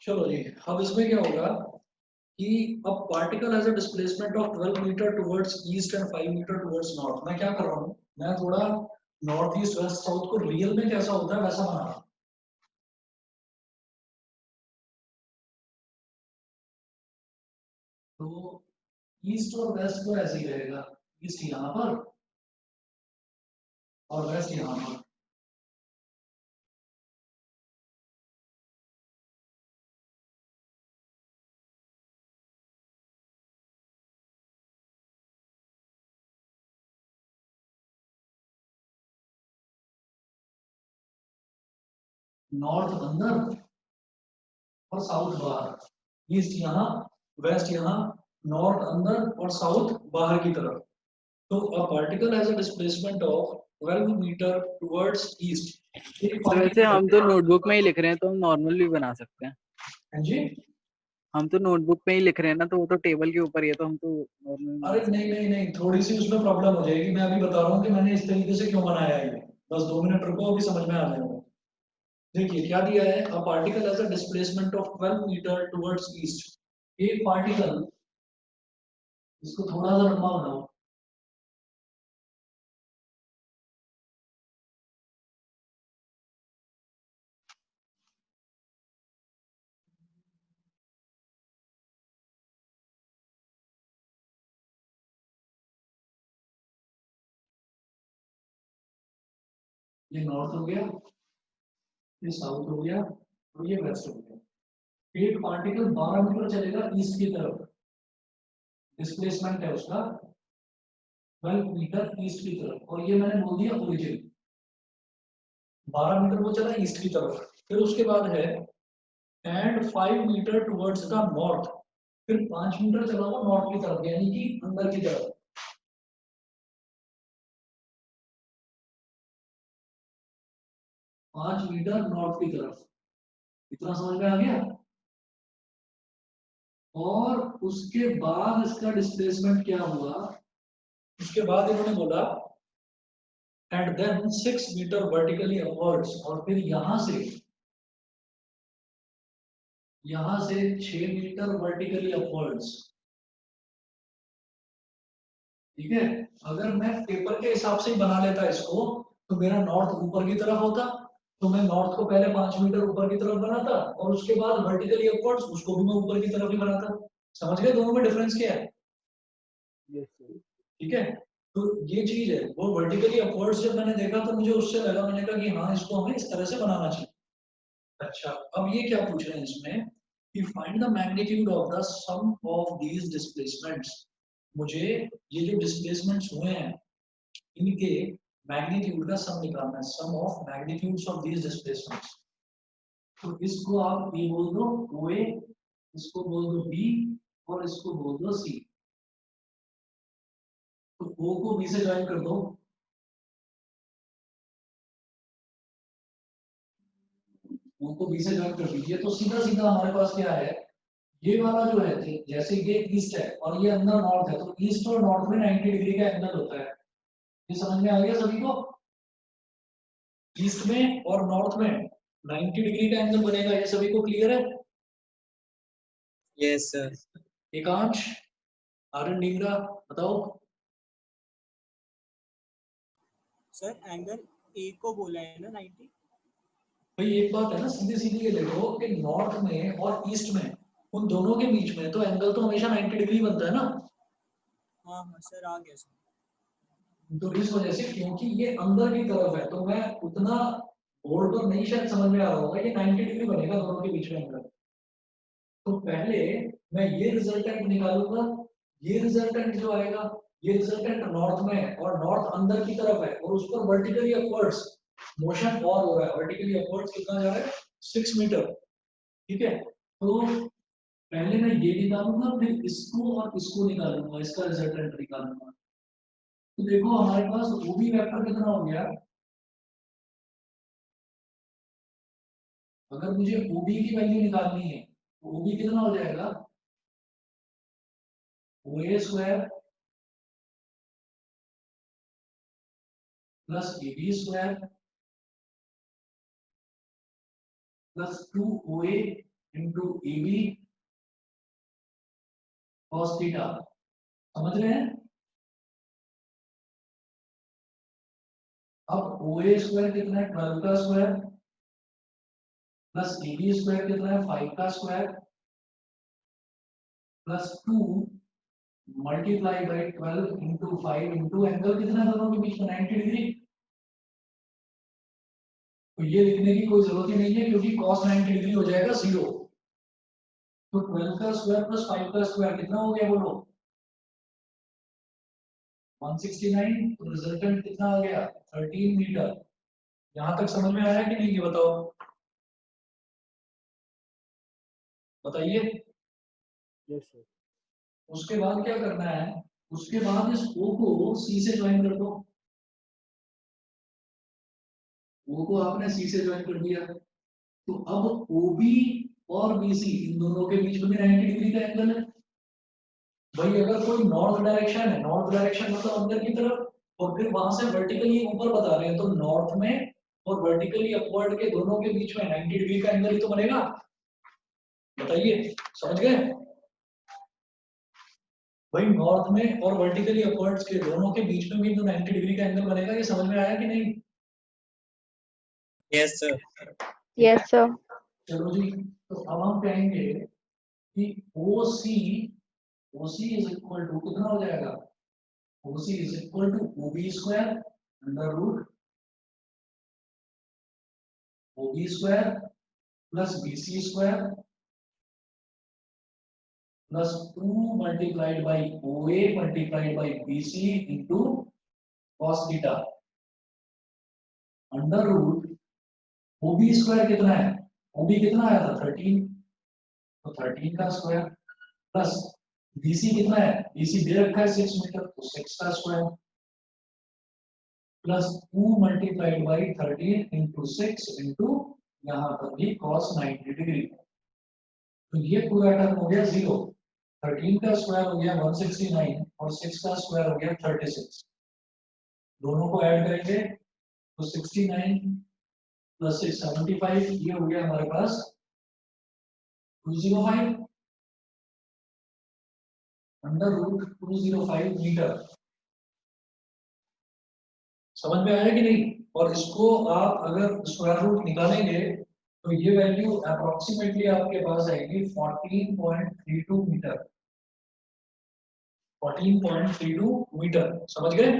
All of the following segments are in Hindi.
चलो जी, अब इसमें क्या होगा कि अब particle has a displacement of 12 metre towards east and 5 metre towards north. मैं क्या कर रहा हूँ, मैं थोड़ा नॉर्थ ईस्ट वेस्ट साउथ को रियल में कैसा होता है वैसा बना रहा हूँ। तो ईस्ट और वेस्ट तो ऐसे ही रहेगा, ईस्ट यहाँ पर और वेस्ट यहाँ पर। नॉर्थ अंदर और साउथ बाहर, ईस्ट यहाँ वेस्ट यहाँ, नॉर्थ अंदर और साउथ बाहर की तरफ। तो a particle has a displacement of 12 metre towards east. एक तो वैसे हम पार्टिकल, तो नोटबुक में ही लिख रहे हैं, तो हम नॉर्मल भी बना सकते हैं। हाँ जी। हम तो नोटबुक में ही लिख रहे हैं ना, तो वो तो टेबल के ऊपर ही है, तो हम तो नॉर्मल बना अरे नहीं सकते हैं। नहीं नहीं, थोड़ी सी उसमें प्रॉब्लम हो जाएगी। मैं अभी बता रहा हूँ कि मैंने इस तरीके से क्यों बनाया है ये। बस 2 मिनट रुको, अभी समझ में आ जाएगा। देखिए क्या दिया है, a particle has a displacement of 12 metre towards east. एक पार्टिकल, इसको थोड़ा सा लंबा बनाओ। ये नॉर्थ हो गया, ये साउथ हो गया और ये वेस्ट हो गया। एक पार्टिकल 12 मीटर चलेगा ईस्ट की तरफ, डिस्प्लेसमेंट है उसका 12 मीटर ईस्ट की तरफ, और ये मैंने बोल दिया ओरिजिन। 12 मीटर वो चला ईस्ट की तरफ। फिर उसके बाद है and 5 metre towards the north. फिर 5 मीटर चला वो नॉर्थ की तरफ, यानी कि अंदर की तरफ। 5 मीटर नॉर्थ की तरफ, इतना समझ में आ गया। और उसके बाद इसका डिस्प्लेसमेंट क्या हुआ, उसके बाद इन्होंने बोला and then 6 metre vertically upwards, और फिर यहां से 6 मीटर वर्टिकली अपवर्ड्स। ठीक है। अगर मैं पेपर के हिसाब से ही बना लेता इसको, तो मेरा नॉर्थ ऊपर की तरफ होता। तो मैं नॉर्थ को पहले 5 मीटर ऊपर की तरफ बनाता, और उसके बाद वर्टिकली अपवर्ड्स उसको भी मैं ऊपर की तरफ ही बनाता। समझ गए दोनों में डिफरेंस क्या है। Yes sir. ठीक है। तो ये चीज है, वो वर्टिकली अपवर्ड्स जब मैंने देखा तो मुझे उससे लगा, मैंने कहा कि हाँ इसको हमें इस तरह से बनाना चाहिए। अच्छा, अब ये क्या पूछ रहे हैं इसमें कि find the magnitude of the sum of these displacements. मुझे ये जो डिस्प्लेसमेंट्स हुए हैं इनके मैग्नीट्यूड का सम निकालना है, sum of magnitudes of these displacements. तो इसको आप ए बोल दो, ओ ए, इसको बोल दो बी, और इसको बोल दो सी। तो ओ को बी से ज्वाइन कर दो। ओ को बी से ज्वाइन कर दीजिए, तो सीधा सीधा हमारे पास क्या है, ये वाला जो है, जैसे ये ईस्ट है और ये अंदर नॉर्थ है, तो ईस्ट और नॉर्थ में 90 डिग्री का एंगल होता है। ये समझ में आ गया सभी को। ईस्ट में और नॉर्थ में 90 डिग्री का एंगल बनेगा, ये सभी को क्लियर है। Yes sir. एकांश, आर्यन डींगरा, बताओ। सर एंगल ए को बोला है ना 90। भाई एक बात है ना, सीधी सीधी ये देखो कि नॉर्थ में और ईस्ट में, उन दोनों के बीच में तो एंगल तो हमेशा 90 डिग्री बनता है ना। हाँ हाँ सर, आ गया सर। तो इस वजह से, क्योंकि ये अंदर की तरफ है, तो मैं उतना बोर्ड पर नहीं शायद समझ में आ रहा होगा, ये 90 डिग्री बनेगा दोनों के बीच में एंगल। तो पहले मैं ये रिजल्टेंट निकालूंगा। ये रिजल्टेंट जो आएगा, ये रिजल्टेंट नॉर्थ में है और नॉर्थ अंदर की तरफ है, और उस पर वर्टिकली अपवर्ड्स मोशन और हो रहा है। वर्टिकली अपवर्ड्स कितना जा रहा है, 6 मीटर। ठीक है। तो पहले मैं ये निकालूंगा, फिर इसको और इसको निकालूंगा, इसका रिजल्टेंट निकालूंगा। तो देखो हमारे पास ओबी वेक्टर कितना हो गया। अगर मुझे ओबी की वैल्यू निकालनी है, तो ओबी कितना हो जाएगा, O A square plus A B square plus 2 O A into A B cos theta. समझ रहे हैं? अब ओ ए स्क्वायर कितना है 12 का square plus A B square कितना है 5 का square plus 2 multiply by 12 into 5 into angle कितना है दोनों के बीच में 90 डिग्री। तो ये लिखने की कोई जरूरत ही नहीं है क्योंकि cos 90 डिग्री हो जाएगा 0। तो 12 का स्क्वायर प्लस 5 का स्क्वायर कितना हो गया बोलो 169। तो रिजल्टेंट कितना आ गया 13 मीटर। यहां तक समझ में आया कि नहीं ये बताओ, बताइए। Yes sir. उसके बाद क्या करना है, उसके बाद इस O को C से ज्वाइन कर दो। O को आपने C से ज्वाइन कर दिया तो अब OB और BC इन दोनों के बीच में 90 डिग्री का एंगल है। भाई अगर कोई नॉर्थ डायरेक्शन है, नॉर्थ डायरेक्शन मतलब अंदर की तरफ, और फिर वहां से वर्टिकली ऊपर बता रहे हैं तो नॉर्थ में और वर्टिकली अपवर्ड के दोनों के बीच में 90 डिग्री का एंगल ही तो बनेगा। बताइए समझ गए? भाई नॉर्थ में और वर्टिकली अपवर्ड्स के दोनों के बीच में भी तो 90 डिग्री का एंगल बनेगा। ये समझ में आया कि नहीं? Yes sir. Yes sir. चलो जी, तो अब हम कहेंगे कि OC इज इक्वल टू कितना हो जाएगा, OC is equal to OB square under root OB square plus BC square plus 2 multiplied by OA multiplied by BC into cos theta under root OB square कितना है, OB कितना आया था 13, तो 13 का स्क्वायर प्लस BC कितना है, BC दे रखा है 6 मीटर तो 6 का square plus 2 multiplied by 13 into 6 into यहाँ पर भी cos 90 डिग्री। तो ये पूरा टर्म हो गया 0। 13 का स्क्वायर हो गया 169 और 6 का स्क्वायर हो गया 36। दोनों को ऐड करेंगे तो 69 प्लस 6 75, ये हो गया हमारे पास 205 अंडर रूट 205 मीटर। समझ में आया कि नहीं? और इसको आप अगर स्क्वायर रूट निकालेंगे तो ये वैल्यू अप्रोक्सीमेटली आपके पास आएगी 14.32 मीटर। 14.32 मीटर। समझ गए?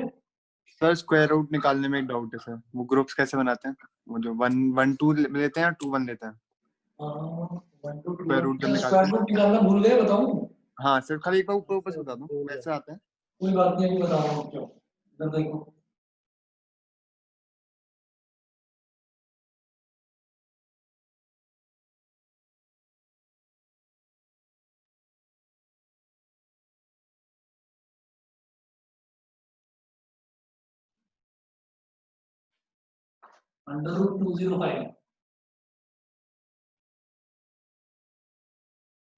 सर स्क्वायर रूट निकालने में एक डाउट है सर, वो ग्रुप्स कैसे बनाते हैं? वो जो 1 2 लेते हैं या 2 1 लेते हैं? स्क्वायर रूट जब निकालते स्क्वायर हैं। रूट निकालना भूल गए बताऊं? हाँ सर, खाली एक बार ऊपर ऊपर से बता दो कैसे आते हैं। कोई बात नहीं, अभी बता रहा हूँ। क्यों इधर देखो, अंडर रूट 205।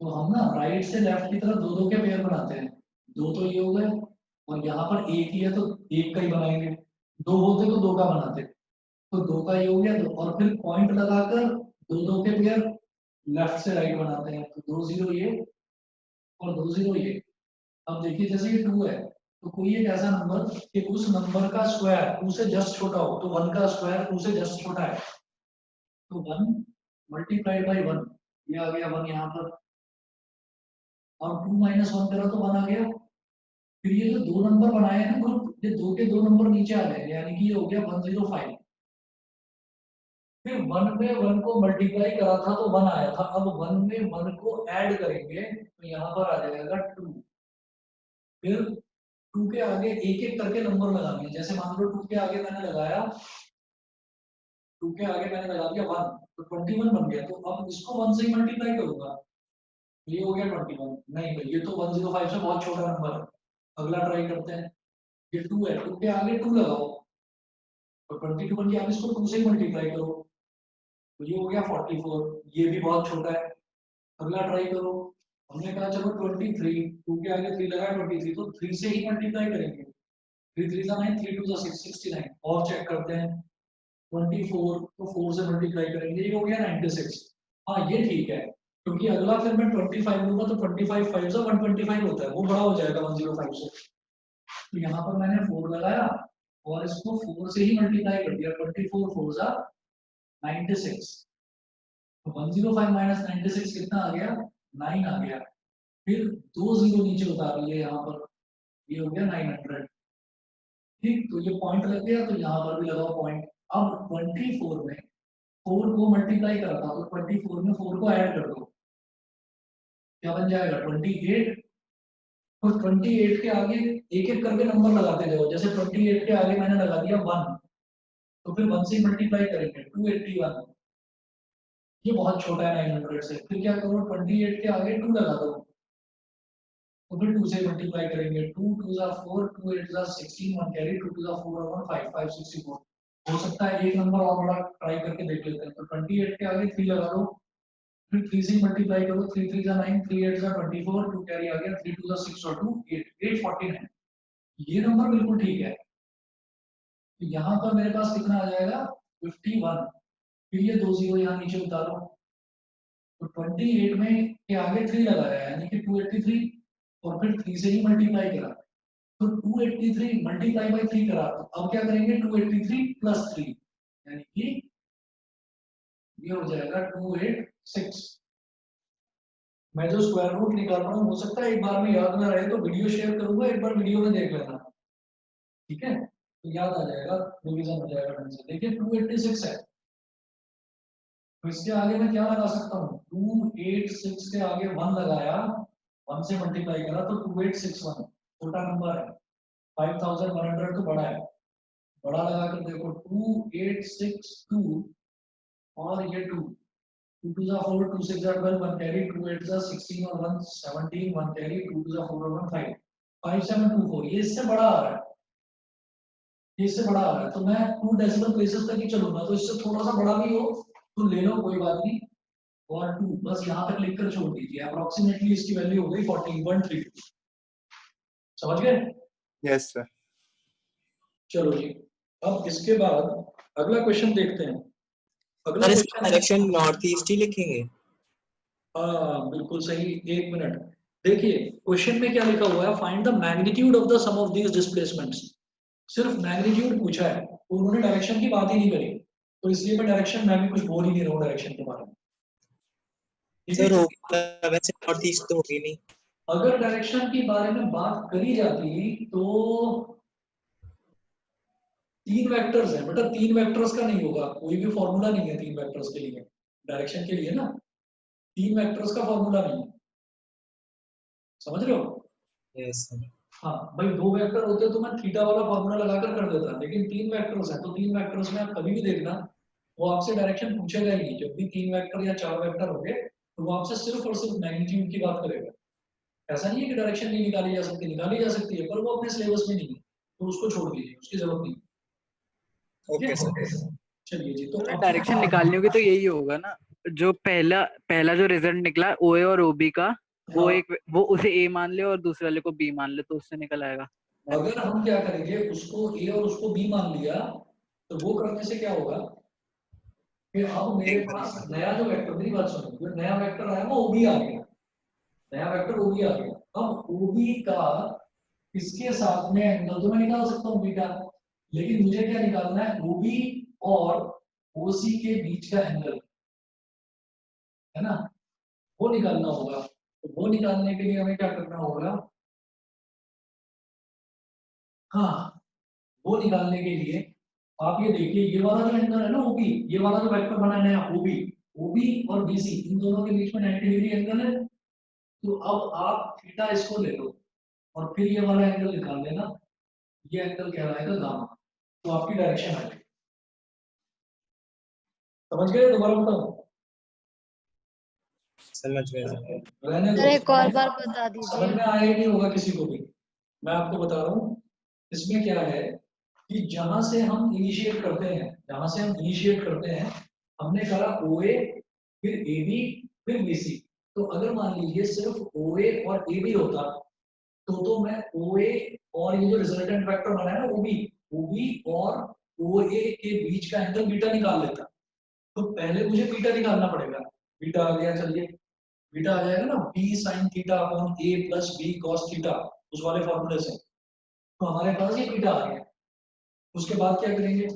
तो हम ना राइट से लेफ्ट की तरफ दो दो के पेयर बनाते हैं। दो तो ये हो गए और यहाँ पर एक ही है तो एक का ही बनाएंगे। दो होते तो दो का बनाते। तो दो का ये हो गया दो, और फिर पॉइंट लगाकर दो दो के पेयर लेफ्ट से राइट बनाते हैं। तो 2 0 ये और 2 0 ये। अब देखिए जैसे ये 2 है तो कोई एक ऐसा नंबर कि उस नंबर का स्क्वायर 2 से जस्ट छोटा हो, तो 1 का स्क्वायर 2 से जस्ट छोटा है तो 1 मल्टीप्लाइड बाई 1, ये आ गया 1 यहाँ पर, और 2 माइनस 1 करा तो 1 आ गया। फिर ये जो दो नंबर बनाए हैं ना ग्रुप, ये दो के दो नंबर नीचे आ गए, यानी कि ये हो गया 105। फिर 1 में 1 को मल्टीप्लाई करा था तो 1 आया था। अब 1 में 1 को ऐड करेंगे तो यहाँ पर आ जाएगा 2। फिर 2 के आगे एक एक करके नंबर लगाएंगे। जैसे मान लो 2 के आगे मैंने लगाया, 2 के आगे मैंने लगा दिया 1 तो 21 बन गया। तो अब इसको 1 से ही मल्टीप्लाई करूंगा, ये हो गया 21। नहीं भाई ये तो 105 से बहुत छोटा नंबर है, अगला ट्राई करते हैं। ये 2 है, 2 के आगे 2 लगाओ तो 22 बन गया। अब इसको 2 से ही मल्टीप्लाई करो तो ये हो गया 44, ये भी बहुत छोटा है, अगला ट्राई करो। हमने कहा चलो 23, 2 के आगे 3 लगाया 23, तो 3 से ही मल्टीप्लाई करेंगे। 3 3 9, 3 2 6, 69। और चेक करते हैं 24 तो 4 से मल्टीप्लाई करेंगे, ये हो गया 96। हाँ ये ठीक है, क्योंकि अगला फिर मैं 25 लूंगा तो 25 5 से 125 होता है, वो बड़ा हो जाएगा 105 से। तो यहाँ पर मैंने 4 लगाया और इसको 4 से ही मल्टीप्लाई कर दिया, 24 4 जा 96। तो 105 माइनस 96 कितना आ गया, 9 आ गया। फिर 2 जीरो नीचे उतार लिए यहाँ पर, ये हो गया 900। ठीक, तो ये पॉइंट लग गया, तो यहाँ पर भी लगाओ पॉइंट। अब 24 में 4 को मल्टीप्लाई करता हूँ, तो 24 में 4 को ऐड कर दो, क्या बन जाएगा 28। तो 28 के आगे एक एक करके नंबर लगाते जाओ, जैसे 28 के आगे मैंने लगा दिया 1, तो फिर 1 से मल्टीप्लाई करेंगे 281, ये बहुत छोटा है 900 से। फिर क्या करो, 28 के आगे 2 लगा दो, तो फिर 2 से मल्टीप्लाई करेंगे, 2 2 जा 4, 2 8 जा 16, 1 कैरी, 2 2 जा 4 और 1 5 5 64। हो सकता है एक नंबर और बड़ा ट्राई करके देख लेते हैं। तो 28 के आगे 3 लगा दो, फिर 3 से मल्टीप्लाई करो, 3 3 जा 9, 3 8 जा 24, 2 कैरी आ गया, 3 2 जा 6 और 2 8 849। ये नंबर बिल्कुल ठीक है। तो यहाँ पर मेरे पास कितना आ जाएगा 51। फिर ये 2 जीरो यहाँ नीचे उतारो, तो 28 में के आगे 3 लगाया यानी कि 283, और फिर 3 से ही मल्टीप्लाई करा, तो 283 मल्टीप्लाई बाय 3 करा। तो अब क्या करेंगे 283 प्लस 3 यानी कि ये हो जाएगा 286। मैं जो स्क्वायर रूट निकाल रहा हूँ, हो सकता है एक बार में याद ना रहे तो वीडियो शेयर करूंगा, एक बार वीडियो में देख लेना, ठीक है, तो याद आ जाएगा, रिवीजन हो जाएगा ढंग से। देखिए 286 है, तो इसके आगे मैं क्या लगा सकता हूँ, 286 के आगे 1 लगाया, 1 से मल्टीप्लाई करा तो 2861, छोटा नंबर है। 5100 तो बड़ा है, बड़ा लगा कर देखो 2862 और ये 2 2 2 जा 4, 2 6 जा 12, 1 कैरी, 2 8 जा 16 और 1 17, 1 कैरी, 2 2 जा 4 और 1 5 5724। ये इससे बड़ा आ रहा है, ये इससे बड़ा आ रहा है, तो मैं 2 डेसिमल प्लेसेस तक ही चलूंगा। तो इससे थोड़ा सा बड़ा भी हो तो ले लो, कोई बात नहीं, और 2 बस यहाँ तक लिखकर छोड़ दीजिए। अप्रोक्सीमेटली इसकी वैल्यू हो गई 14.32। समझ गए? Yes sir. चलो जी, अब इसके बाद अगला क्वेश्चन देखते हैं। अगला सर इसका क्वेश्चन, डायरेक्शन नॉर्थ ईस्ट ही लिखेंगे? हाँ बिल्कुल सही, एक मिनट। देखिए क्वेश्चन में क्या लिखा हुआ है, find the magnitude of the sum of these displacements. सिर्फ मैग्नीट्यूड पूछा है, तो उन्होंने डायरेक्शन की बात ही नहीं करी, तो इसलिए मैं डायरेक्शन, मैं भी कुछ बोल ही नहीं रहा हूँ डायरेक्शन के बारे में, ठीक है? सर होगा वैसे नॉर्थ ईस्ट तो होगी नहीं। अगर डायरेक्शन के बारे में बात करी जाती तो 3 वेक्टर्स है बेटा, 3 वेक्टर्स का नहीं होगा, कोई भी फॉर्मूला नहीं है 3 वेक्टर्स के लिए, डायरेक्शन के लिए ना 3 वेक्टर्स का फॉर्मूला नहीं है, समझ रहे हो? Yes sir. हाँ भाई, 2 वेक्टर होते तो मैं थीटा वाला फॉर्मूला लगाकर कर देता, लेकिन 3 वेक्टर्स है, तो 3 वेक्टर्स में आप कभी भी देखना वो आपसे डायरेक्शन पूछेगा ही नहीं। जब भी 3 वेक्टर या 4 वेक्टर होंगे तो वो आपसे सिर्फ और सिर्फ मैग्नीट्यूड की बात करेगा। ऐसा नहीं है कि डायरेक्शन नहीं निकाली जा सकती, निकाली जा सकती है, पर वो अपने सिलेबस में नहीं है, तो उसको छोड़ दीजिए, उसकी जरूरत नहीं। Okay sir. चलिए जी, तो अब डायरेक्शन निकालनी होगी तो यही होगा ना, जो पहला जो रिजल्ट निकला ओए और ओबी का, वो एक वो उसे ए मान ले और दूसरे वाले को बी मान ले, तो उससे निकल आएगा। अगर हम क्या करेंगे, उसको ए और उसको बी मान लिया, तो वो करने से क्या होगा कि अब मेरे पास नया जो वेक्टर, मेरी बात सुनो, जो नया वेक्टर आया वो ओबी आ गया, नया वेक्टर ओबी आ गया। अब ओबी का इसके साथ में एंगल तो मैं निकाल सकता हूँ बीटा, लेकिन मुझे क्या निकालना है, ओबी और ओसी के बीच का एंगल, है ना, वो निकालना होगा। तो वो निकालने के लिए हमें क्या करना होगा, हाँ, वो निकालने के लिए आप ये देखिए, ये वाला जो एंगल है ना ओबी, ये वाला जो वेक्टर बना है नया ओबी, ओबी और बीसी, इन दोनों के बीच में 90 डिग्री एंगल है। तो अब आप थीटा इसको ले लो और फिर ये वाला एंगल निकाल लेना, ये एंगल कहलाएगा गामा, तो आपकी डायरेक्शन आ गई। समझ गए? दोबारा बताओ। समझ गए सर। रहने दो, सर एक और बार बता समझ दीजिए। में आया ही नहीं होगा किसी को भी, मैं आपको बता रहा हूँ। इसमें क्या है कि जहां से हम इनिशिएट करते हैं, जहां से हम इनिशिएट करते हैं, हमने करा ओए, फिर एबी, फिर बीसी। तो अगर मान लीजिए सिर्फ ओए और एबी होता, तो मैं ओए और ये जो रिजल्टेंट वेक्टर बना है ना ओबी, ओबी और ओए के बीच का एंगल बीटा निकाल लेता। तो पहले मुझे बीटा निकालना पड़ेगा, बीटा आ गया, चलिए बीटा आ जाएगा ना बी साइन थीटा अपॉन ए प्लस बी कॉस थीटा, उस वाले फॉर्मूले से। तो हमारे पास ये बीटा आ गया। उसके बाद क्या करेंगे,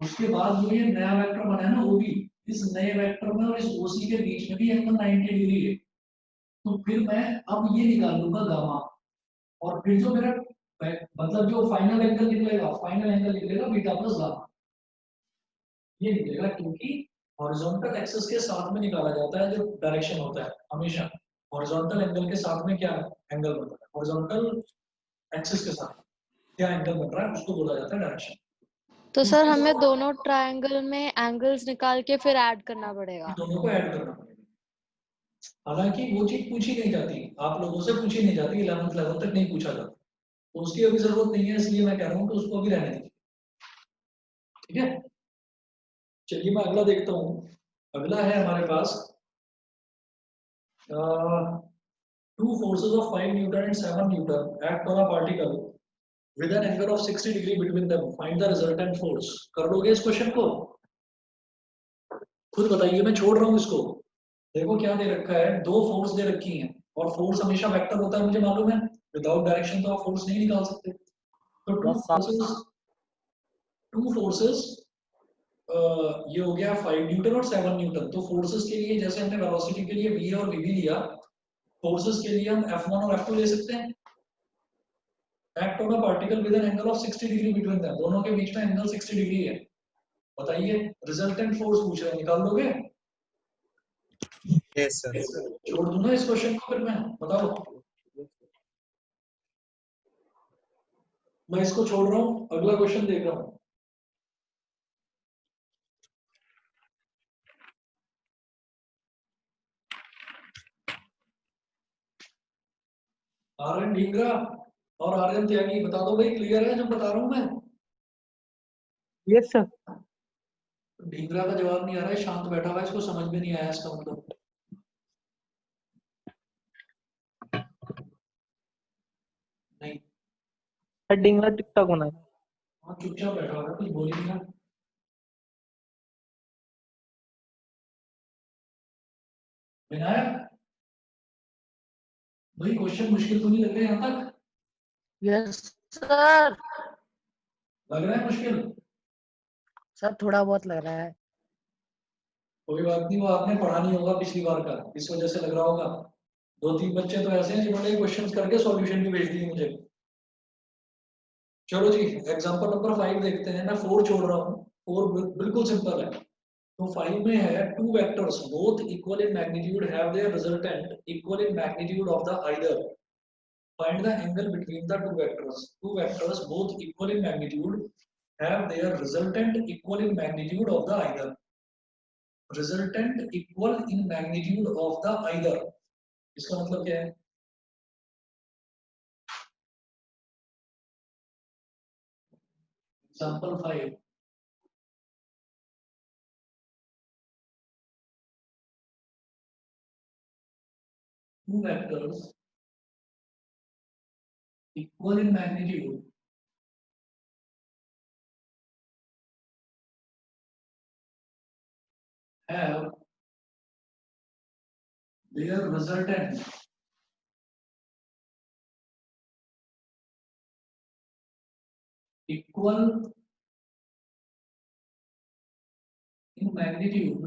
उसके बाद जो ये नया वेक्टर बना है ना ओबी, इस नए वेक्टर में और इस ओसी के बीच में भी एंगल 90 डिग्री है। तो फिर मैं अब ये निकाल लूंगा गामा, और फिर जो मेरा मतलब जो फाइनल एंगल निकलेगा, फाइनल एंगल निकलेगा बीटा प्लस गामा, ये निकलेगा, क्योंकि हॉरिजॉन्टल एक्सिस के साथ में निकाला जाता है जो डायरेक्शन होता है हमेशा। हॉरिजॉन्टल एंगल के साथ में क्या एंगल बनता है, हॉरिजॉन्टल एक्सिस के साथ क्या एंगल बन रहा है उसको बोला जाता है डायरेक्शन। तो सर हमें दोनों ट्रायंगल में एंगल्स निकाल के फिर ऐड करना पड़ेगा। दोनों को ऐड करना पड़ेगा। हालांकि वो चीज पूछी नहीं जाती, आप लोगों से पूछी नहीं जाती, 11th लेवल तक नहीं पूछा जाता, तो उसकी अभी जरूरत नहीं है, इसलिए मैं कह रहा हूँ कि उसको अभी रहने दीजिए। ठीक है, चलिए मैं अगला देखता हूँ। अगला है हमारे पास two forces of 5 Newton and 7 Newton act on a particle with an angle of 60 degree between them. Find the resultant force. कर लोगे इस क्वेश्चन को? खुद बताइए, मैं छोड़ रहा हूँ इसको। देखो क्या दे रखा है, दो फोर्स दे रखी हैं, और फोर्स हमेशा वेक्टर होता है, मुझे मालूम है। विदाउट डायरेक्शन तो आप फोर्स नहीं निकाल सकते। तो टू फोर्सेस ये हो गया 5 न्यूटन और 7 न्यूटन। तो फोर्सेस के लिए जैसे हमने वेलोसिटी के लिए v और vb लिया, फोर्सेस के लिए हम F1 और F2 ले सकते हैं। Act on a particle with an angle of 60 degree between them, दोनों के बीच में एंगल 60 डिग्री है। बताइए रिजल्टेंट फोर्स पूछ रहे हैं, निकाल लोगे? Yes sir. छोड़ दूं ना इस क्वेश्चन को, फिर मैं बताओ। मैं इसको छोड़ रहा हूँ, अगला क्वेश्चन देख रहा हूँ। आर्यन ढींगरा और आर्यन त्यागी, बता दो भाई, क्लियर है जो बता रहा हूँ मैं? Yes sir. ढींगरा का जवाब नहीं आ रहा है, शांत बैठा हुआ है, इसको समझ में नहीं आया इसका मतलब। नहीं, डिंगला टिकटॉक बना। हाँ चुपचाप बैठा हुआ है, कुछ बोल ही नहीं। विनायक भाई, क्वेश्चन मुश्किल तो नहीं लग रहे यहाँ तक? Yes sir. लग रहा है मुश्किल? सर थोड़ा बहुत लग रहा है। कोई बात नहीं, वो आपने पढ़ा नहीं होगा पिछली बार का, इस वजह से लग रहा होगा। 2-3 बच्चे तो ऐसे हैं जिन्होंने क्वेश्चंस करके सॉल्यूशन भी भेज दिए मुझे। चलो जी, एग्जांपल नंबर 5 देखते हैं। मैं 4 छोड़ रहा हूँ, 4 बिल्कुल सिंपल है। तो 5 में है two vectors both equal in magnitude have their resultant equal in magnitude of the either. Find the angle between the two vectors. Two vectors both equal in magnitude have their resultant equal in magnitude of the either. Resultant equal in magnitude of the either, इसका मतलब क्या है? Example 5, two vectors equal in magnitude have their resultant equal in magnitude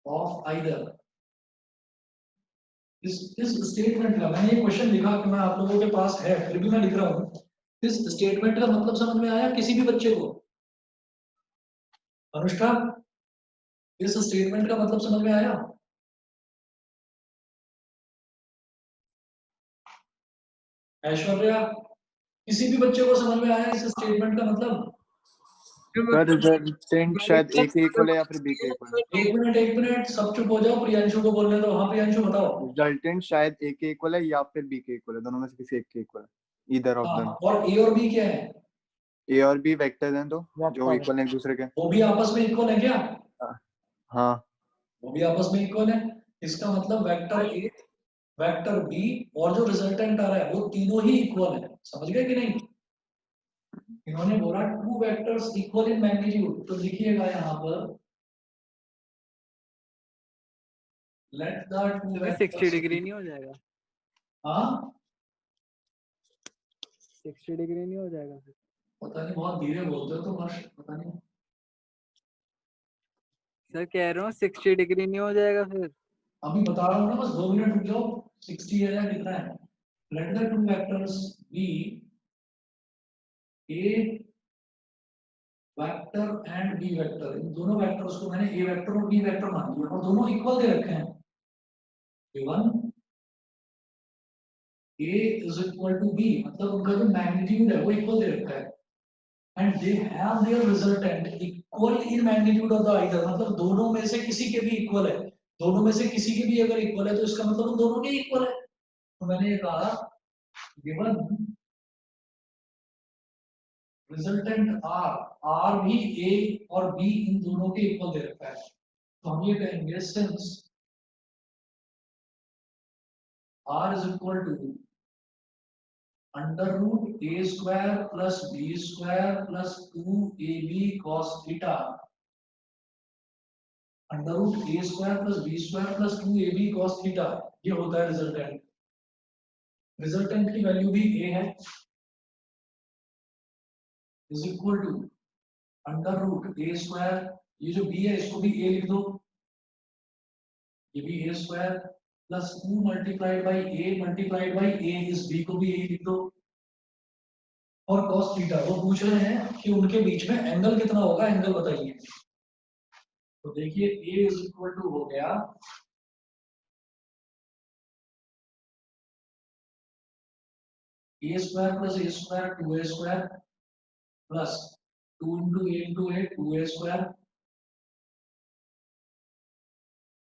of either। इस स्टेटमेंट का मैंने ये क्वेश्चन लिखा कि मैं आप लोगों के पास है, फिर भी मैं लिख रहा हूँ। इस स्टेटमेंट का मतलब समझ में आया किसी भी बच्चे को? अनुष्का, इस स्टेटमेंट का मतलब समझ में आया? ऐश्वर्या, किसी भी बच्चे को समझ में आया इस स्टेटमेंट का मतलब? सर रिजल्टेंट शायद ए के इक्वल है या फिर बी के इक्वल है। एक मिनट सब चुप हो जाओ, प्रियांशु को बोलने दो। हाँ प्रियांशु बताओ। रिजल्टेंट शायद ए के इक्वल है या फिर बी के इक्वल है, दोनों में से किसी एक के इक्वल है, ईदर ऑफ देम। और ए और बी क्या है? ए और बी वेक्टर्स हैं, तो जो इक्वल हैं एक दूसरे के। वो भी आपस में इक्वल है क्या? हाँ, वो भी आपस में इक्वल है। इसका मतलब वेक्टर ए, वेक्टर बी और जो रिजल्टेंट आ रहा है वो तीनों ही इक्वल है। समझ गए कि नहीं? इन्होंने बोला two vectors equal in magnitude, तो लिखिएगा यहाँ पर लेट द टू तो फिर 60 डिग्री नहीं हो जाएगा? हाँ 60 डिग्री नहीं हो जाएगा फिर? पता नहीं, बहुत धीरे बोलते हो तो बस पता नहीं। सर कह रहा हूँ 60 डिग्री नहीं हो जाएगा फिर? अभी बता रहा हूँ ना, बस 2 मिनट रुक जाओ। 60 है या कितना है? Let the two vectors be A vector and B vector. इन दोनों वेक्टर्स को मैंने ए वेक्टर और बी वेक्टर मान लिया और दोनों इक्वल दे रखे हैं। Given A is equal to B, मतलब उनका जो मैग्नीट्यूड है वो इक्वल दे रखा है। And they have their resultant equal in magnitude of the either, मतलब दोनों में से किसी के भी इक्वल है। दोनों में से किसी के भी अगर इक्वल है तो इसका मतलब उन दोनों के इक्वल है। तो मैंने ये कहा गिवन रिजल्टेंट R भी A और B इन दोनों के इक्वल दे रखा है। तो हम ये कहेंगे since R is equal to under root a square plus b square plus 2ab cos theta, under root a square plus b square plus 2ab cos theta, ये होता है रिजल्टेंट। रिजल्टेंट की वैल्यू भी a है, is equal to under root A square, ये जो b है इसको भी a लिख दो, ये भी a square plus 2 multiplied by a, इस b को भी a लिख दो, और cos थीटा। वो पूछ रहे हैं कि उनके बीच में एंगल कितना होगा, एंगल बताइए। तो देखिए a इज इक्वल टू हो गया a square plus a square 2a square plus 2 into a 2a square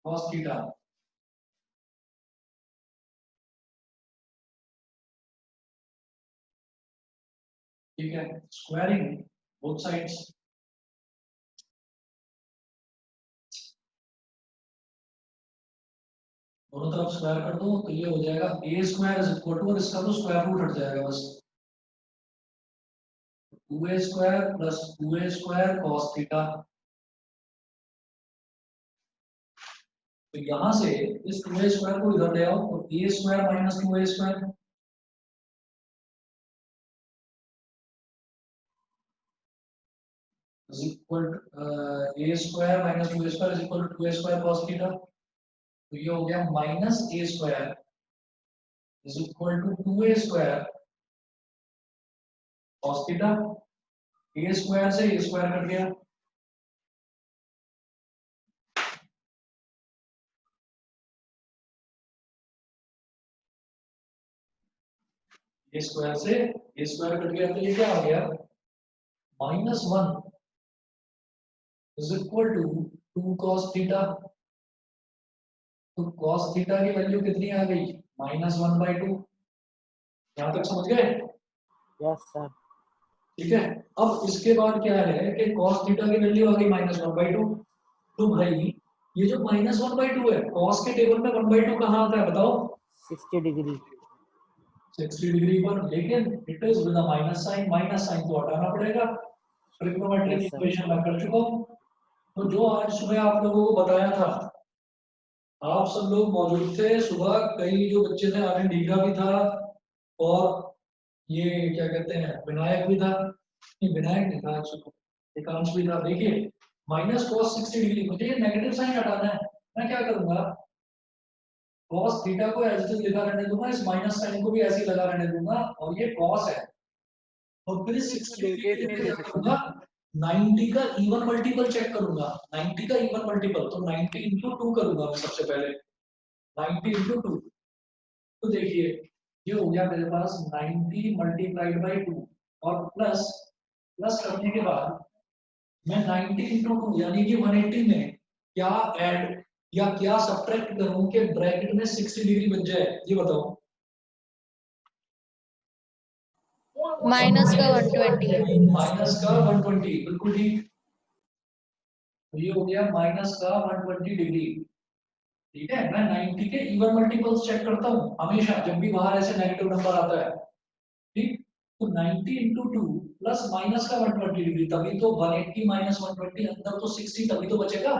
cos theta. ठीक है, स्क्वायरिंग बोथ साइड्स, दोनों तरफ स्क्वायर कर दो तो ये हो जाएगा a square is equal to, और इसका तो स्क्वायर रूट हट जाएगा बस, 2a square plus 2a square cos theta. तो यहां से इस 2a स्क्वायर को इधर ले आओ तो a square minus 2a square is equal to a square minus 2a square is equal to 2a square cos theta. तो ये हो गया minus a square is equal to 2a square cos theta. a square से a स्क्वायर कट गया, a स्क्वायर से a स्क्वायर कट गया, तो ये क्या आ गया -1 is equal to 2 cos theta. तो cos थीटा की वैल्यू कितनी आ गई, -1/2। यहां तक समझ गए? Yes sir. ठीक है, अब इसके बाद क्या है कि cos थीटा की वैल्यू आ गई -1/2। तो भाई ये जो -1/2 है, cos के टेबल में 1/2 कहाँ आता है बताओ? 60 डिग्री। 60 डिग्री पर, लेकिन it is with a minus sine को हटाना पड़ेगा। ट्रिग्नोमेट्रिक इक्वेशन मैं कर चुका हूं। तो जो आज सुबह आप लोगों को बताया था, आप सब लोग मौजूद थे सुबह, कई जो बच्चे थे, आनंद डीगा भी था और ये क्या कहते हैं विनायक भी था, नहीं विनायक नहीं था, एकांश भी था। देखिए माइनस cos 60 डिग्री, मुझे ये नेगेटिव साइन हटाना है। मैं क्या करूंगा, cos थीटा को एज इट इज लिखा रहने दूंगा, इस माइनस साइन को भी ऐसे ही लगा रहने दूंगा, और ये cos है, और फिर इस 60 डिग्री के लिए क्या करूंगा, 90 का इवन मल्टीपल चेक करूंगा। 90 का इवन मल्टीपल तो 90 into 2 करूंगा मैं सबसे पहले, 90 into 2। तो देखिए ये हो गया मेरे पास 90 मल्टीप्लाइड बाई 2, और प्लस करने के बाद मैं 90 into 2 यानी कि 180 में क्या ऐड या क्या सब्ट्रैक्ट करूं कि ब्रैकेट में 60 डिग्री बन जाए, ये बताओ। माइनस का 120 है। माइनस का 120, बिल्कुल ठीक। तो ये हो गया माइनस का 120 डिग्री। ठीक है, मैं 90 के इवन मल्टीपल्स चेक करता हूँ हमेशा जब भी बाहर ऐसे नेगेटिव नंबर आता है। ठीक, तो 90 into 2 प्लस माइनस का 120 डिग्री, तभी तो 180 माइनस 120 अंदर तो 60, तभी तो बचेगा।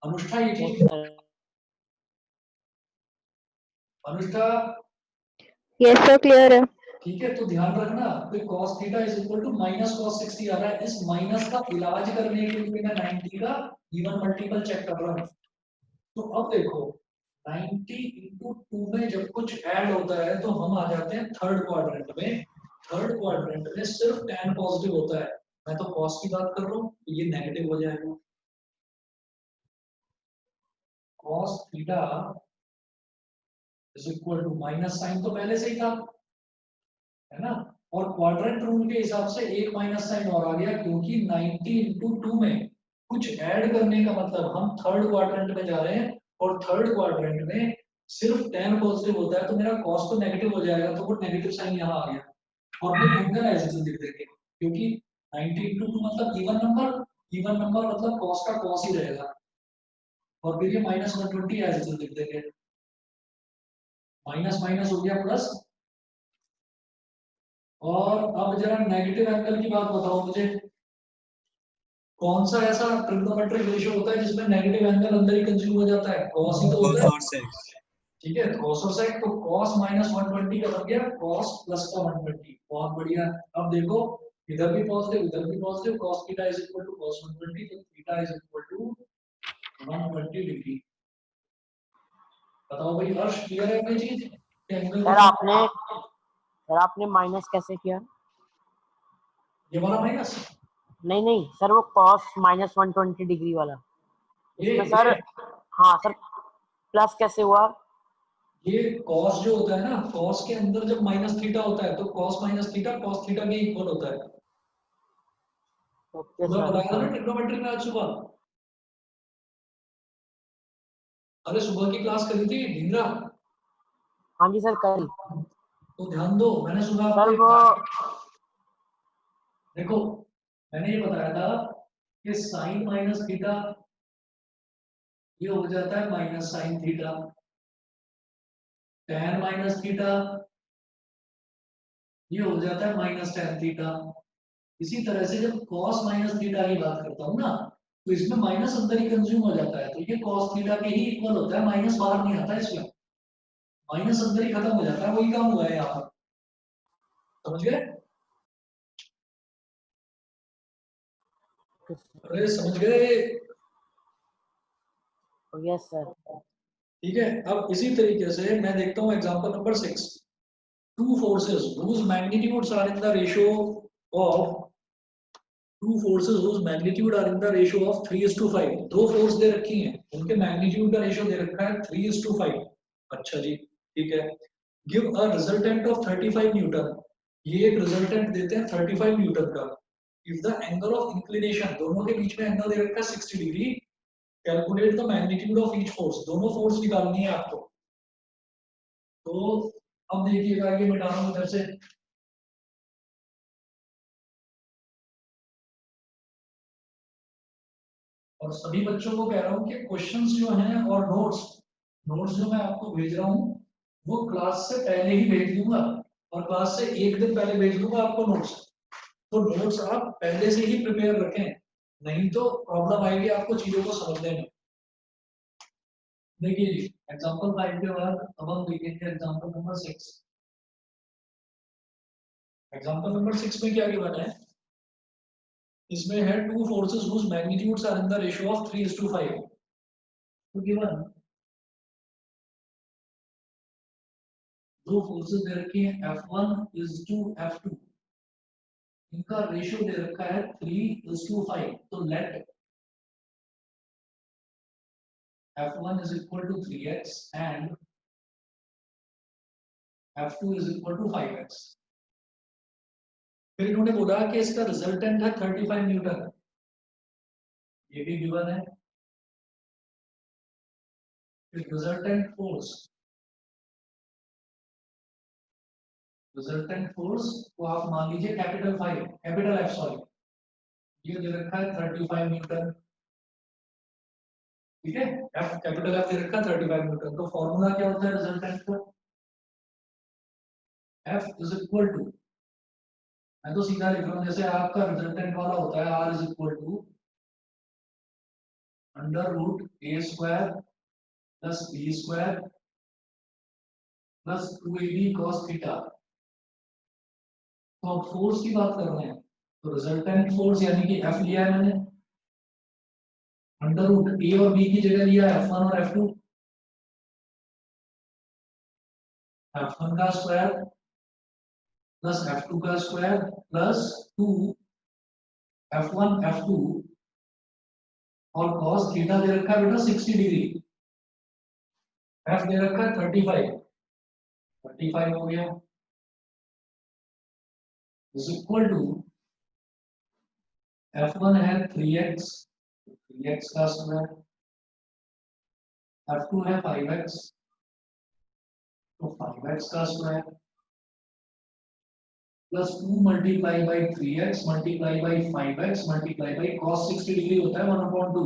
अनुष्ठा ये चीज अनुष्का यस सर क्लियर है। ठीक है, तो ध्यान रखना तो cos theta is equal to minus cos 60 आ रहा है। इस माइनस का इलाज करने के लिए मैं 90 का इवन मल्टीपल चेक कर रहा हूँ। तो अब देखो 90 इंटू 2 में जब कुछ ऐड होता है तो हम आ जाते हैं थर्ड क्वाड्रेंट में। थर्ड क्वाड्रेंट में सिर्फ tan पॉजिटिव होता है। मैं तो cos की बात कर रहा हूँ, तो ये नेगेटिव हो जाएगा। cos theta is equal to minus sine तो पहले से ही था, है ना। और क्वाड्रेंट रूल के हिसाब से एक माइनस साइन और आ गया, क्योंकि 90 इंटू 2 में कुछ ऐड करने का मतलब हम थर्ड क्वाड्रेंट में जा रहे हैं, और थर्ड क्वाड्रेंट में सिर्फ tan पॉजिटिव होता है, तो मेरा cos तो नेगेटिव हो जाएगा, तो वो नेगेटिव साइन यहाँ आ गया। और फिर एंगल आइसोसेलेस लिख देंगे, क्योंकि 90 इंटू 2 मतलब इवन नंबर मतलब cos का cos ही रहेगा। और फिर ये माइनस 120 आइसोसेलेस लिख देंगे, माइनस माइनस हो गया प्लस। और अब जरा नेगेटिव एंगल की बात बताओ मुझे, कौन सा ऐसा ट्रिग्नोमेट्रिक रेशियो होता है जिसमें नेगेटिव एंगल अंदर ही कंज्यूम हो जाता है? cos ही तो cos होता है। और sec ठीक है, cos और sec, तो cos माइनस 120 का बन गया cos प्लस का 120। बहुत बढ़िया। अब देखो इधर भी positive, cos theta is equal to cos 120, तो theta is equal to 120 degree. बताओ भाई हर्ष, क्लियर है कोई चीज? एंगल सर आपने माइनस कैसे किया? ये वाला माइनस, नहीं नहीं सर, वो cos माइनस 120 डिग्री वाला ये इसमें सर। हाँ सर, प्लस कैसे हुआ? ये cos जो होता है ना, cos के अंदर जब माइनस थीटा होता है तो cos minus theta cos theta के इक्वल होता है। ओके सुबह सर। बताया था ना ट्रिग्नोमेट्री में आज सुबह। अरे सुबह की क्लास करी थी ढींगरा, हाँ जी सर कल। तो ध्यान दो, मैंने सुबह सर आपको वो देखो मैंने ये बताया था कि साइन माइनस थीटा ये हो जाता है minus sine theta, tan minus theta ये हो जाता है माइनस tan थीटा। इसी तरह से जब cos माइनस थीटा की बात करता हूँ ना, तो इसमें माइनस अंदर ही कंज्यूम हो जाता है, तो ये cos थीटा के ही इक्वल होता है, माइनस बाहर नहीं आता इसमें, माइनस अंदर ही खत्म हो जाता है। वही काम हुआ है यहाँ पर, समझ गए? अरे समझ गए? Yes sir. ठीक है, अब इसी तरीके से मैं देखता हूँ example number 6। Two forces whose magnitudes are in the ratio of two forces whose magnitude are in the ratio of 3:5। दो फोर्स दे रखी हैं, उनके मैग्नीट्यूड का रेशियो दे रखा है 3:5। अच्छा जी, ठीक है। Give a resultant of 35 Newton. ये एक रिजल्टेंट देते हैं 35 न्यूटन का। If the angle of inclination, दोनों के बीच में एंगल दे रखा है 60 degree. Calculate the magnitude of each force, दोनों फोर्स निकालनी है आपको। तो अब देखिएगा, ये मिटा रहा हूं इधर से। और सभी बच्चों को कह रहा हूँ कि क्वेश्चंस जो हैं और नोट्स जो मैं आपको भेज रहा हूँ वो क्लास से पहले ही भेज दूंगा, और क्लास से एक दिन पहले भेज दूंगा आपको नोट्स। तो नोट्स आप पहले से ही प्रिपेयर रखें, नहीं तो प्रॉब्लम आएगी आपको चीजों को समझने में। देखिए जी, एग्जांपल 5 के बाद अब हम देखेंगे एग्जांपल नंबर 6। एग्जांपल नंबर 6 में क्या गिवन है? इसमें है two forces whose magnitudes are in the ratio of 3:5। तो गिवन दो फोर्सेस दे रखी हैं F1 is to F2, इनका रेशियो दे रखा है 3:5। तो late F1 is equal to 3x and F2 is equal to 5x। फिर इन्होंने बोला कि इसका रिजल्टेंट है 35 न्यूटन, ये भी गिवन है। फिर रिजल्टेंट फोर्स को आप मान लीजिए कैपिटल F सॉरी, ये दे रखा है 35 न्यूटन। ठीक है, कैपिटल F दे रखा है 35 न्यूटन। तो फॉर्मूला क्या होता है रिजल्टेंट का? F इज इक्वल टू, मैं तो सीधा लिख रहा हूँ, जैसे आपका रिजल्टेंट वाला होता है R is equal to under root a square plus b square plus 2ab cos theta. तो अब फोर्स की बात कर रहे हैं, तो रिजल्टेंट फोर्स यानी कि F लिया है मैंने, अंडर रूट A और B की जगह लिया है F1 और F2। F1 का स्क्वायर प्लस F2 का स्क्वायर प्लस 2 F1 F2 और cos थीटा दे रखा है बेटा 60 डिग्री, F दे रखा है 35 हो गया, इज इक्वल टू F1 है 3x, 3x का स्क्वायर, F2 है 5x, तो 5x का square plus 2 multiply by 3x multiply by 5x multiply by cos 60 degree होता है 1/2,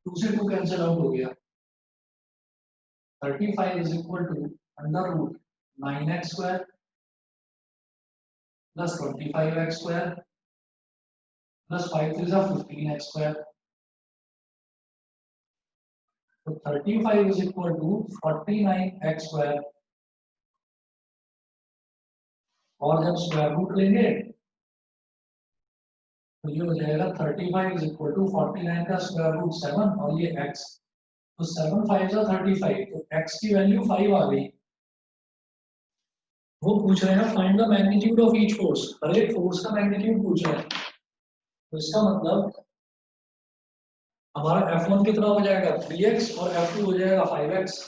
2 से 2 कैंसिल आउट हो गया, 35 is equal to under root 9x square plus 25x square plus 5 3 जा 15x स्क्वायर। तो 35 is equal to 49x square, और जब स्क्वायर रूट लेंगे तो ये हो जाएगा 35 इज इक्वल टू 49 का स्क्वायर रूट 7 और ये x, तो 7 5 जा 35, तो x की वैल्यू 5 आ गई। वो पूछ रहे हैं find the magnitude of each force, हर एक फोर्स का मैग्नीट्यूड पूछ रहे हैं, तो इसका मतलब हमारा F1 कितना हो जाएगा 3x और F2 हो जाएगा 5x।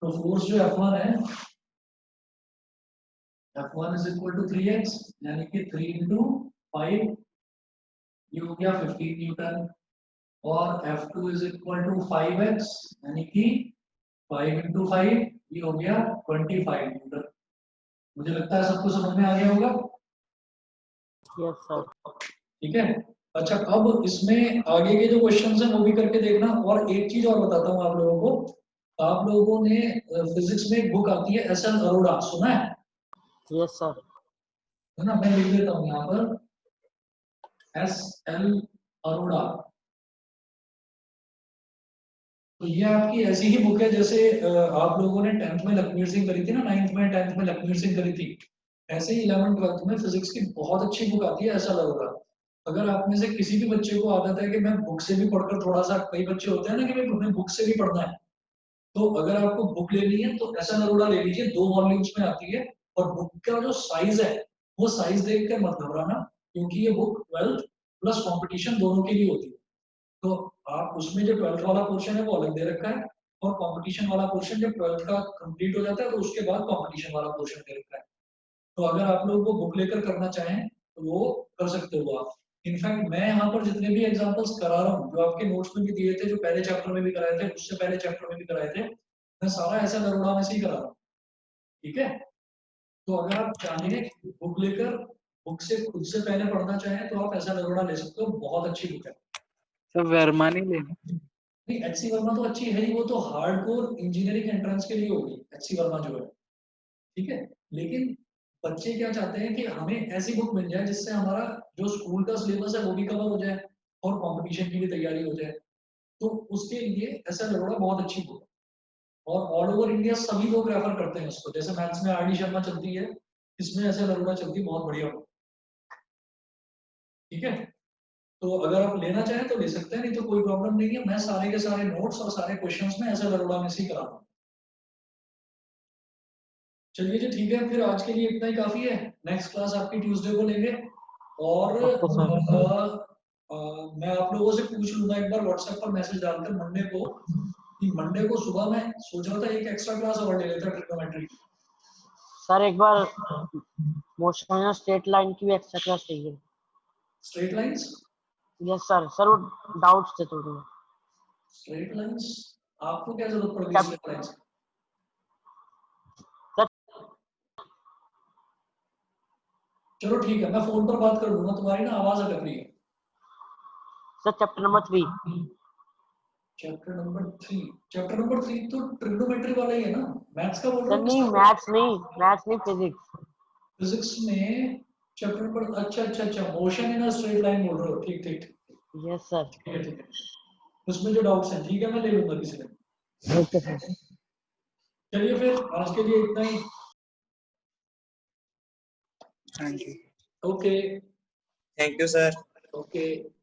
तो फोर्स जो F1 है, F1 is equal to 3x यानी कि 3 इंटू 5, ये हो गया 15 न्यूटन, और F2 is equal to 5x यानी कि 5 इंटू 5, ये हो गया 25 न्यूटन। मुझे लगता है सबको समझ में आ गया होगा। Yes sir. ठीक है, अच्छा अब इसमें आगे के जो क्वेश्चंस हैं वो भी करके देखना, और एक चीज और बताता हूँ आप लोगों को, आप लोगों ने फिजिक्स में एक बुक आती है एस.एल. अरोड़ा, सुना है? Yes sir. है ना, मैं लिख देता हूँ यहाँ पर एस.एल. अरोड़ा। तो ये आपकी ऐसी ही बुक है जैसे आप लोगों ने 10th में लखमीर सिंह करी थी ना, 9th में 10th में लखमीर सिंह करी थी, ऐसे ही 11th 12th में फिजिक्स की बहुत अच्छी बुक आती है एस.एल. अरोड़ा। अगर आप में से किसी भी बच्चे को आदत है कि मैं बुक से भी पढ़कर थोड़ा सा, कई बच्चे होते हैं ना कि भाई हमें बुक से भी पढ़ना है, तो अगर आपको बुक लेनी है तो एस.एल. अरोड़ा ले लीजिए, 2 वॉल्यूम्स में आती है, और बुक का जो साइज है वो साइज देख कर मत घबराना, क्योंकि ये बुक 12th प्लस कंपटीशन दोनों के लिए होती है। तो आप उसमें जो 12th वाला पोर्शन है वो अलग दे रखा है, और कंपटीशन वाला पोर्शन जब 12th का कंप्लीट हो जाता है तो उसके बाद कंपटीशन वाला पोर्शन दे रखा है। तो अगर आप लोगों को बुक लेकर करना चाहें तो वो कर सकते हो आप। इनफैक्ट मैं यहाँ पर जितने भी एग्जांपल्स करा रहा हूँ, जो आपके नोट्स में भी दिए थे, जो पहले चैप्टर में भी कराए थे, उससे पहले चैप्टर में भी कराए थे, मैं सारा ऐसा अरोड़ा में से ही करा रहा हूँ। ठीक है, तो अगर आप चाहें बुक लेकर, बुक से खुद से पहले पढ़ना चाहें तो आप ऐसा अरोड़ा ले सकते हो, बहुत अच्छी बुक है। सब वर्मा नहीं लेना। नहीं, एचसी वर्मा तो अच्छी है ही, वो तो हार्डकोर इंजीनियरिंग एंट्रेंस के लिए होगी एचसी वर्मा जो है। ठीक है, लेकिन बच्चे क्या चाहते हैं कि हमें ऐसी बुक मिल जाए जिससे हमारा जो स्कूल का सिलेबस है वो भी कवर हो जाए और कंपटीशन की भी तैयारी हो जाए, तो उसके लिए ऐसा अरोड़ा बहुत अच्छी बुक है, और ऑल ओवर इंडिया सभी लोग रेफर करते हैं उसको। जैसे मैथ्स में आर डी शर्मा चलती है, इसमें ऐसा अरोड़ा चलती है, बहुत बढ़िया बुक। ठीक है, तो अगर आप लेना चाहें तो ले सकते हैं, नहीं तो कोई प्रॉब्लम नहीं है, मैं सारे के सारे नोट्स और सारे क्वेश्चंस में ऐसा अरोड़ा में से ही कराता हूँ। चलिए जी, ठीक है, फिर आज के लिए इतना ही काफी है। नेक्स्ट क्लास आपकी ट्यूसडे को लेंगे, और ओके सर। मैं आप लोगों से पूछ लूंगा एक बार व्हाट्सएप पर मैसेज डालकर मंडे को, कि मंडे को सुबह मैं सोच रहा था एक एक्स्ट्रा क्लास और ले लेता ट्रिग्नोमेट्री। सर एक बार मोशन स्ट्रेट लाइन की भी एक्स्ट्रा क्लास चाहिए। Straight lines? Yes sir. Sir वो डाउट्स थे थोड़े। स्ट्रेट लाइंस आपको क्या जरूरत पड़ गई स्ट्रेट लाइंस की? चलो ठीक है, मैं फोन पर बात कर लूंगा, तुम्हारी ना आवाज अटक रही है। Sir chapter number 3। Chapter number 3 तो ट्रिग्नोमेट्री वाला ही है ना, मैथ्स का बोल रहा सर हूँ। नहीं, मैथ्स नहीं फिजिक्स। फिजिक्स में चैप्टर नंबर, अच्छा motion in a straight line बोल रहे हो, ठीक यस सर। ठीक है। उसमें जो डाउट्स हैं ठीक है, मैं ले लूंगा किसी दिन। Okay sir. चलिए फिर आज के लिए इतना ही। हाँ जी। Okay Thank you, sir. Okay.